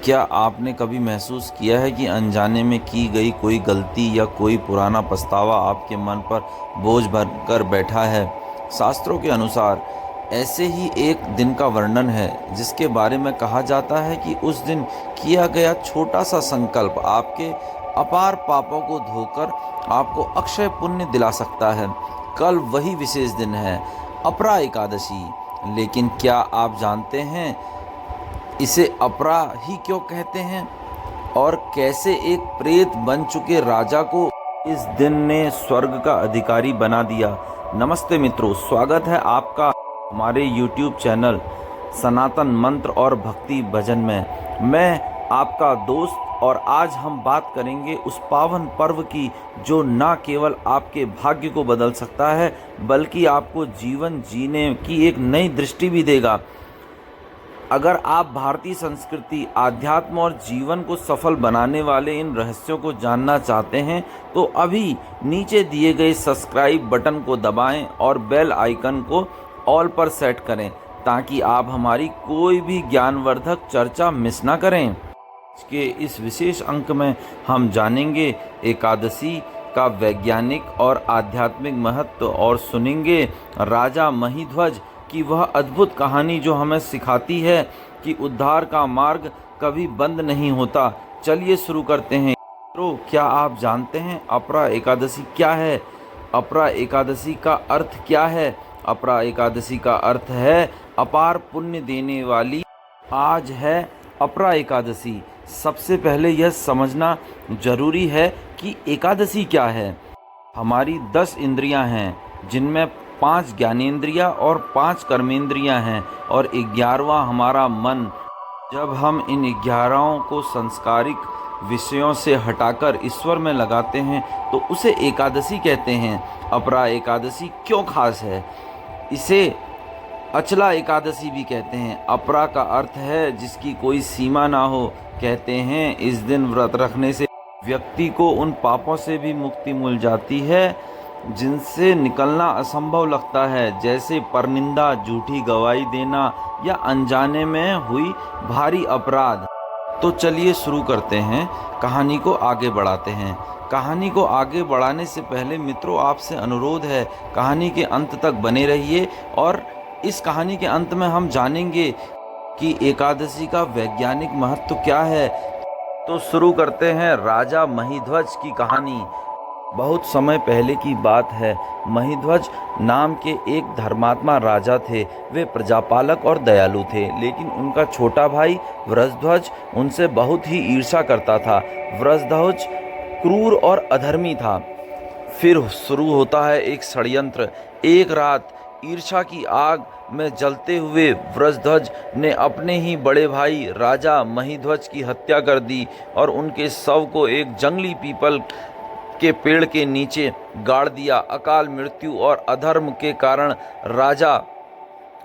क्या आपने कभी महसूस किया है कि अनजाने में की गई कोई गलती या कोई पुराना पछतावा आपके मन पर बोझ बनकर बैठा है? शास्त्रों के अनुसार ऐसे ही एक दिन का वर्णन है जिसके बारे में कहा जाता है कि उस दिन किया गया छोटा सा संकल्प आपके अपार पापों को धोकर आपको अक्षय पुण्य दिला सकता है। कल वही विशेष दिन है, अपरा एकादशी। लेकिन क्या आप जानते हैं इसे अपरा ही क्यों कहते हैं और कैसे एक प्रेत बन चुके राजा को इस दिन ने स्वर्ग का अधिकारी बना दिया? नमस्ते मित्रों, स्वागत है आपका हमारे YouTube चैनल सनातन मंत्र और भक्ति भजन में। मैं आपका दोस्त और आज हम बात करेंगे उस पावन पर्व की जो न केवल आपके भाग्य को बदल सकता है बल्कि आपको जीवन जीने की एक नई दृष्टि भी देगा। अगर आप भारतीय संस्कृति, आध्यात्म और जीवन को सफल बनाने वाले इन रहस्यों को जानना चाहते हैं तो अभी नीचे दिए गए सब्सक्राइब बटन को दबाएं और बेल आइकन को ऑल पर सेट करें ताकि आप हमारी कोई भी ज्ञानवर्धक चर्चा मिस ना करें। आज के इस विशेष अंक में हम जानेंगे एकादशी का वैज्ञानिक और आध्यात्मिक महत्व और सुनेंगे राजा महिध्वज कि वह अद्भुत कहानी जो हमें सिखाती है कि उद्धार का मार्ग कभी बंद नहीं होता। चलिए शुरू करते हैं। तो क्या आप जानते हैं अपरा एकादशी क्या है? अपरा एकादशी का अर्थ क्या है? अपरा एकादशी का अर्थ है अपार पुण्य देने वाली। आज है अपरा एकादशी। सबसे पहले यह समझना जरूरी है कि एकादशी क्या है। हमारी 10 इंद्रियां हैं जिनमें 5 ज्ञानेंद्रियां और 5 कर्मेंद्रियां हैं और 11वां हमारा मन। जब हम इन 11 को संस्कारिक विषयों से हटाकर ईश्वर में लगाते हैं तो उसे एकादशी कहते हैं। अपरा एकादशी क्यों खास है? इसे अचला एकादशी भी कहते हैं। अपरा का अर्थ है जिसकी कोई सीमा ना हो। कहते हैं इस दिन व्रत रखने से व्यक्ति को उन पापों से भी मुक्ति मिल जाती है जिनसे निकलना असंभव लगता है, जैसे परनिंदा, झूठी गवाही देना या अनजाने में हुई भारी अपराध। तो चलिए शुरू करते हैं, कहानी को आगे बढ़ाते हैं। कहानी को आगे बढ़ाने से पहले मित्रों आपसे अनुरोध है कहानी के अंत तक बने रहिए और इस कहानी के अंत में हम जानेंगे कि एकादशी का वैज्ञानिक महत्व क्या है। तो शुरू करते हैं राजा महिध्वज की कहानी। बहुत समय पहले की बात है। महिध्वज नाम के एक धर्मात्मा राजा थे। वे प्रजापालक और दयालु थे, लेकिन उनका छोटा भाई वृषध्वज उनसे बहुत ही ईर्ष्या करता था। वृषध्वज क्रूर और अधर्मी था। फिर शुरू होता है एक षड्यंत्र। एक रात ईर्ष्या की आग में जलते हुए वृषध्वज ने अपने ही बड़े भाई राजा महिध्वज की हत्या कर दी और उनके शव को एक जंगली पीपल के पेड़ के नीचे गाड़ दिया। अकाल मृत्यु और अधर्म के कारण राजा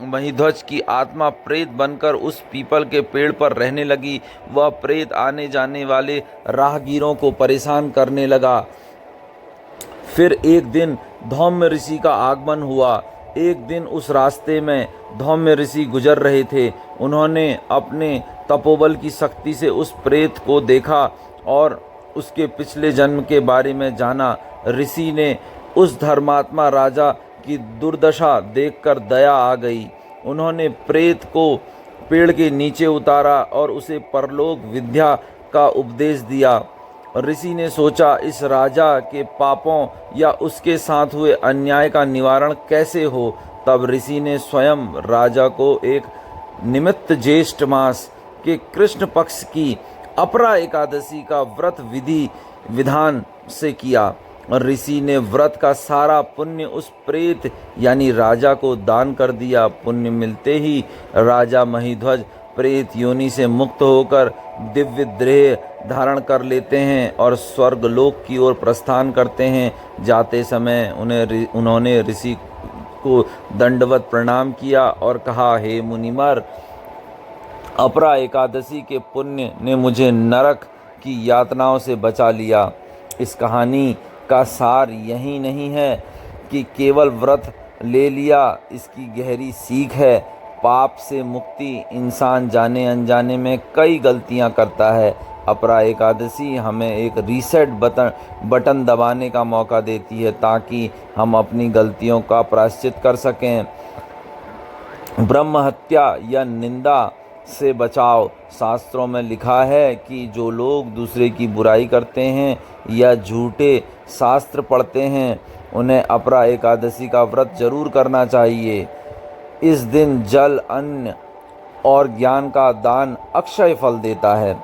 महिध्वज की आत्मा प्रेत बनकर उस पीपल के पेड़ पर रहने लगी। वह प्रेत आने जाने वाले राहगीरों को परेशान करने लगा। फिर एक दिन धौम्य ऋषि का आगमन हुआ। एक दिन उस रास्ते में धौम्य ऋषि गुजर रहे थे। उन्होंने अपने तपोबल की शक्ति से उस प्रेत को देखा और उसके पिछले जन्म के बारे में जाना। ऋषि ने उस धर्मात्मा राजा की दुर्दशा देखकर दया आ गई। उन्होंने प्रेत को पेड़ के नीचे उतारा और उसे परलोक विद्या का उपदेश दिया। ऋषि ने सोचा इस राजा के पापों या उसके साथ हुए अन्याय का निवारण कैसे हो। तब ऋषि ने स्वयं राजा को एक निमित्त ज्येष्ठ मास के कृष्ण पक्ष की अपरा एकादशी का व्रत विधि विधान से किया। ऋषि ने व्रत का सारा पुण्य उस प्रेत यानी राजा को दान कर दिया। पुण्य मिलते ही राजा महिध्वज प्रेत योनि से मुक्त होकर दिव्य देह धारण कर लेते हैं और स्वर्गलोक की ओर प्रस्थान करते हैं। जाते समय उन्होंने ऋषि को दंडवत प्रणाम किया और कहा, हे मुनिवर, अपरा एकादशी के पुण्य ने मुझे नरक की यातनाओं से बचा लिया। इस कहानी का सार यही नहीं है कि केवल व्रत ले लिया। इसकी गहरी सीख है पाप से मुक्ति इंसान जाने अनजाने में कई गलतियां करता है। अपरा एकादशी हमें एक रीसेट बटन दबाने का मौका देती है ताकि हम अपनी गलतियों का प्रायश्चित कर सकें। ब्रह्म हत्या या निंदा से बचाव। शास्त्रों में लिखा है कि जो लोग दूसरे की बुराई करते हैं या झूठे शास्त्र पढ़ते हैं उन्हें अपरा एकादशी का व्रत जरूर करना चाहिए। इस दिन जल, अन्न और ज्ञान का दान अक्षय फल देता है।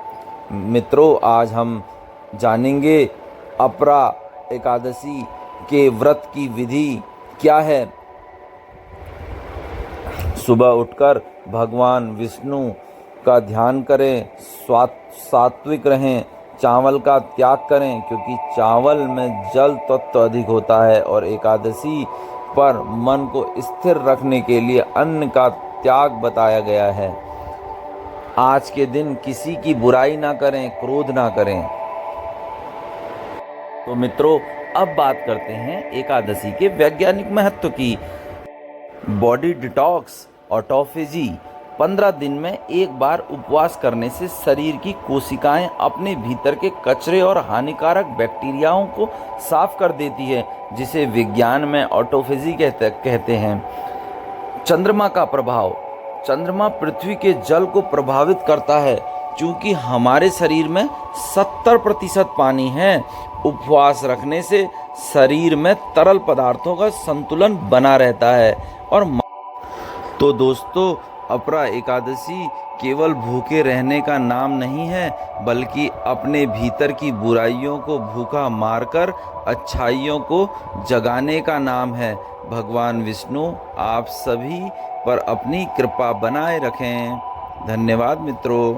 मित्रों, आज हम जानेंगे अपरा एकादशी के व्रत की विधि क्या है। सुबह उठकर भगवान विष्णु का ध्यान करें, सात्विक रहें, चावल का त्याग करें क्योंकि चावल में जल तत्व अधिक होता है और एकादशी पर मन को स्थिर रखने के लिए अन्न का त्याग बताया गया है। आज के दिन किसी की बुराई ना करें, क्रोध ना करें। तो मित्रों, अब बात करते हैं एकादशी के वैज्ञानिक महत्व की। Body detox, autophagy. 15 दिन में एक बार उपवास करने से शरीर की कोशिकाएं अपने भीतर के कचरे और हानिकारक बैक्टीरियाओं को साफ कर देती है, जिसे विज्ञान में ऑटोफेजी कहते हैं। चंद्रमा का प्रभाव। चंद्रमा पृथ्वी के जल को प्रभावित करता है। चूँकि हमारे शरीर में 70% पानी है, उपवास रखने से शरीर में तरल पदार्थों का संतुलन बना रहता है। और तो दोस्तों, अपरा एकादशी केवल भूखे रहने का नाम नहीं है, बल्कि अपने भीतर की बुराइयों को भूखा मारकर अच्छाइयों को जगाने का नाम है। भगवान विष्णु आप सभी पर अपनी कृपा बनाए रखें। धन्यवाद मित्रों।